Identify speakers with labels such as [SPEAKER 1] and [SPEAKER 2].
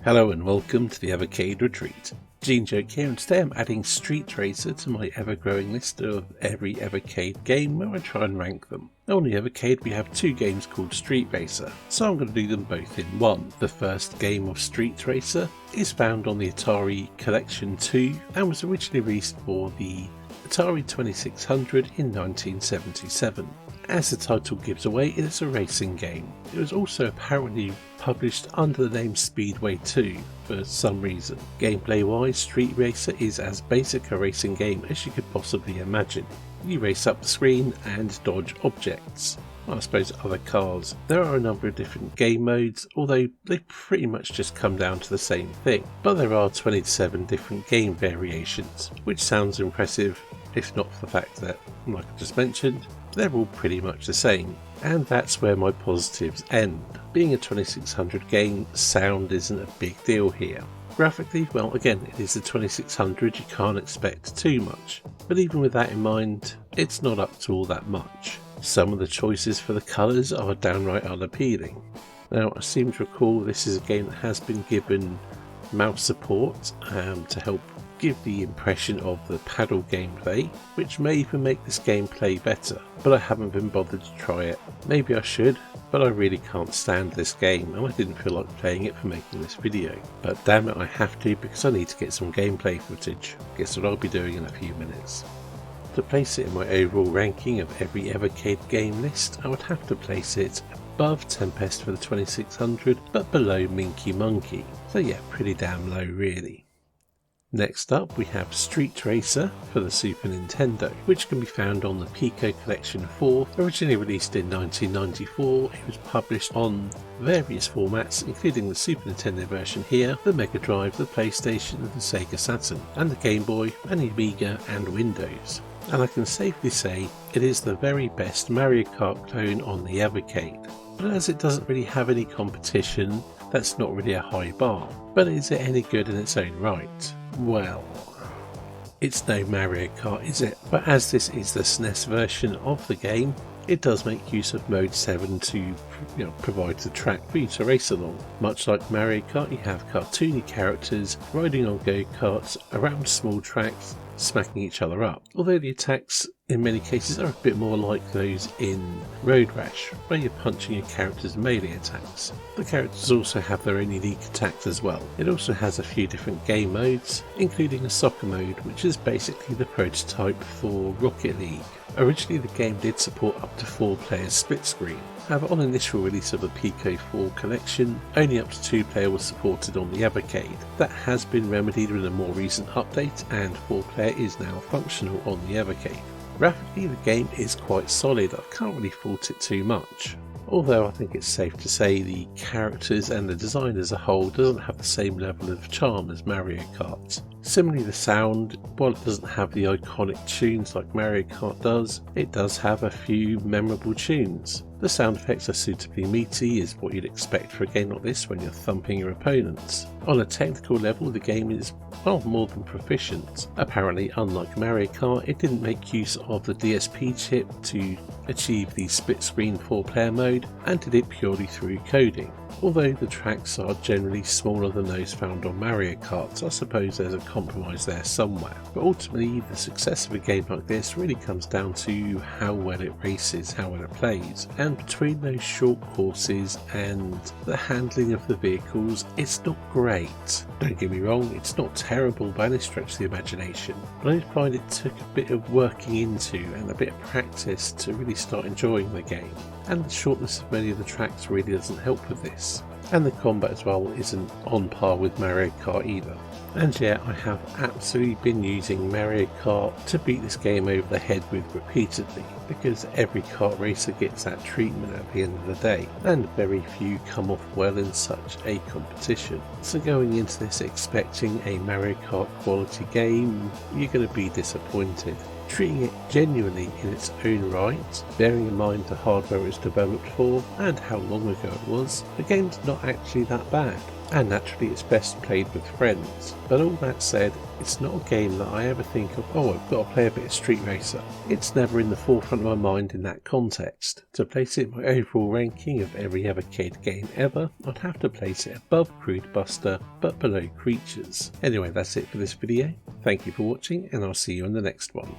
[SPEAKER 1] Hello and welcome to the Evercade Retreat. Gene Joke here, and today I'm adding Street Racer to my ever-growing list of every Evercade game where I try and rank them. On the Evercade we have two games called Street Racer, so I'm going to do them both in one. The first game of Street Racer is found on the Atari Collection 2 and was originally released for the Atari 2600 in 1977. As the title gives away, it is a racing game. It was also apparently published under the name Speedway 2 for some reason. Gameplay wise, Street Racer is as basic a racing game as you could possibly imagine. You race up the screen and dodge objects. I suppose other cars. There are a number of different game modes, although they pretty much just come down to the same thing. But there are 27 different game variations, which sounds impressive if not for the fact that, like I just mentioned, they're all pretty much the same. And that's where my positives end. Being a 2600 game, sound isn't a big deal here. Graphically, well, again, it is the 2600, you can't expect too much. But even with that in mind, it's not up to all that much. Some of the choices for the colours are downright unappealing. Now, I seem to recall this is a game that has been given mouse support to help give the impression of the paddle gameplay, which may even make this gameplay better, but I haven't been bothered to try it. Maybe I should, but I really can't stand this game and I didn't feel like playing it for making this video. But damn it, I have to because I need to get some gameplay footage. Guess what I'll be doing in a few minutes. To place it in my overall ranking of every Evercade game list, I would have to place it above Tempest for the 2600 but below Minky Monkey. So yeah, pretty damn low really. Next up we have Street Racer for the Super Nintendo, which can be found on the Pico Collection 4. Originally released in 1994, it was published on various formats including the Super Nintendo version here, the Mega Drive, the PlayStation and the Sega Saturn, and the Game Boy and the Amiga and Windows. And I can safely say it is the very best Mario Kart clone on the Evercade. But as it doesn't really have any competition, that's not really a high bar. But is it any good in its own right? Well, it's no Mario Kart, is it? But as this is the SNES version of the game, it does make use of Mode 7 to provide the track for you to race along. Much like Mario Kart, you have cartoony characters riding on go-karts around small tracks, smacking each other up. Although the attacks in many cases are a bit more like those in Road Rash, where you're punching your character's melee attacks. The characters also have their own unique attacks as well. It also has a few different game modes, including a soccer mode, which is basically the prototype for Rocket League. Originally the game did support up to 4 players split screen. However, on initial release of the Pico 4 collection, only up to 2 player was supported on the Evercade. That has been remedied with a more recent update, and 4 player is now functional on the Evercade. Graphically the game is quite solid, I can't really fault it too much. Although I think it's safe to say the characters and the design as a whole doesn't have the same level of charm as Mario Kart. Similarly, the sound, while it doesn't have the iconic tunes like Mario Kart does, it does have a few memorable tunes. The sound effects are suitably meaty, is what you'd expect for a game like this when you're thumping your opponents. On a technical level, the game is more than proficient. Apparently, unlike Mario Kart, it didn't make use of the DSP chip to achieve the split screen 4-player mode and did it purely through coding. Although the tracks are generally smaller than those found on Mario Kart, I suppose there's a compromise there somewhere. But ultimately, the success of a game like this really comes down to how well it races, how well it plays. And between those short courses and the handling of the vehicles, it's not great. Don't get me wrong, it's not terrible by any stretch of the imagination, but I find it took a bit of working into and a bit of practice to really start enjoying the game. And the shortness of many of the tracks really doesn't help with this. And the combat as well isn't on par with Mario Kart either. And yet I have absolutely been using Mario Kart to beat this game over the head with repeatedly, because every kart racer gets that treatment at the end of the day, and very few come off well in such a competition. So going into this expecting a Mario Kart quality game, you're going to be disappointed. Treating it genuinely in its own right, bearing in mind the hardware it was developed for and how long ago it was, the game's not actually that bad. And naturally it's best played with friends. But all that said, It's not a game that I ever think of, oh, I've got to play a bit of Street Racer. It's never in the forefront of my mind in that context. To place it in my overall ranking of every Evercade game ever, I'd have to place it above Crude Buster, but below Creatures. Anyway, that's it for this video. Thank you for watching, and I'll see you in the next one.